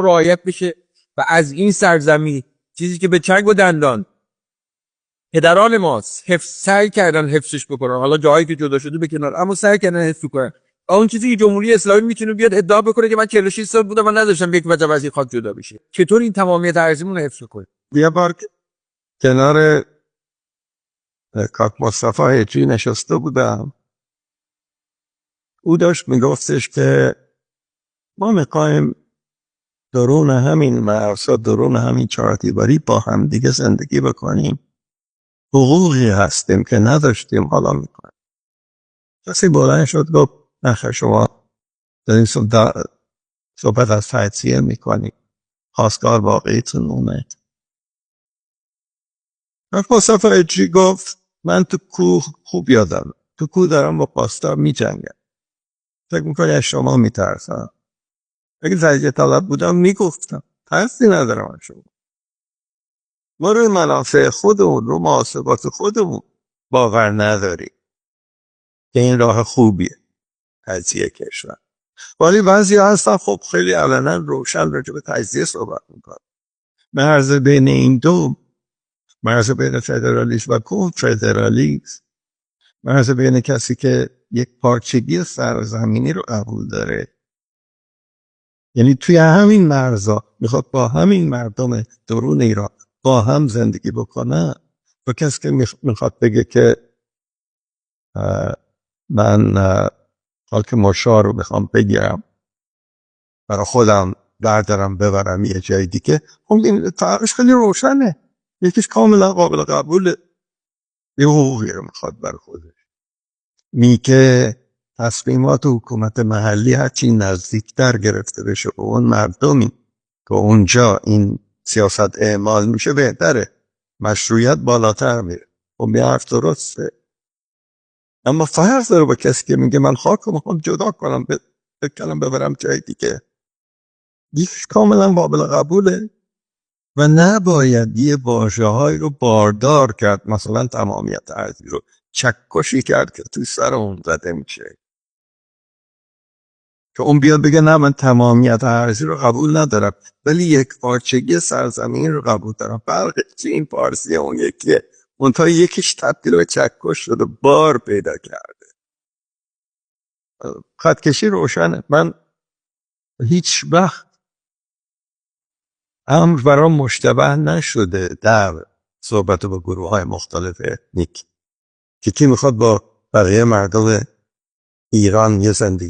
رعایت بشه و از این سرزمین چیزی که به چنگ و دندان پدران ماست سعی کردن حفظش بکنن، حالا جایی که جدا شده به کنار، اما سعی کردن حفظ کنن. اون چیزی که جمهوری اسلامی میتونه بیاد ادعا بکنه که من 46 سال بودم و نداشتم یک وجب از این خاک جدا بشه، چطور این تمامیت ارضیمون رو حفظ کنه؟ یه بار کنار کاک مصطفی هجی نشسته بودم، او داشت میگفتش که ما میخوایم درون همین مرزها، درون همین چهاردیواری با هم دیگه زندگی بکنیم. حقوقی هستیم که نداشتیم حالا میکنیم. کسی بلند شد گفت نخیر، شما دارین صحبت از تجزیه میکنیم، خواستگار واقعیتون اومد. کاک مصطفی هجی گفت من تو کوه خوب یادم، تو کوه دارم با پاسدار میجنگم، فکر میکنی از شما میترسم؟ اگه تجزیه طلب بودم میگفتم، ترسی ندارم از شما. ما روی منافع خودمون، رو محاسبات خودمون باور نداریم که این راه خوبیه تجزیه کشور. ولی بعضی هستن خب خیلی علنا روشن راجع به تجزیه صحبت میکنن. مرز بین این دو، مرز بین فدرالیسم و کنفدرالیسم، مرز بین کسی که یک پارچگی سرزمینی رو قبول داره، یعنی توی همین مرزا میخواد با همین مردم درون ایران با هم زندگی بکنه، و کسی که میخواد بگه که من خاک مشا رو میخوام بگیرم برای خودم بردارم ببرم یه جای دیگه، خب این فرقش خیلی روشنه. یکیش کاملا قابل قبوله، یه حقوقی رو میخواد برای خودش، میگه تصمیمات حکومت محلی هرچی نزدیکتر گرفته بشه به اون مردمی که اونجا این سیاست اعمال میشه بهتره، مشروعیت بالاتر میره. خب یه حرف درسته، اما فرق داره با کسی که میگه من خاک رو میخوام جدا کنم بکنم ببرم جای دیگه. یکیش کاملا قابل قبوله و نباید یه واژه‌هایی رو باردار کرد، مثلا تمامیت ارضی رو چکشی کرد که توی سر اون زده میشه که اون بیاد بگه نه من تمامیت ارضی رو قبول ندارم ولی یک پارچگی سرزمین رو قبول دارم. فرقش این پارسی اون یکیه، منتها یکیش تبدیل به چکش شده، بار پیدا کرده. خطکشی روشنه. من هیچ وقت امر برام مشتبه نشده در صحبت با گروه های مختلف اتنیک که کی میخواد با بقیه مردم ایران یه زندگی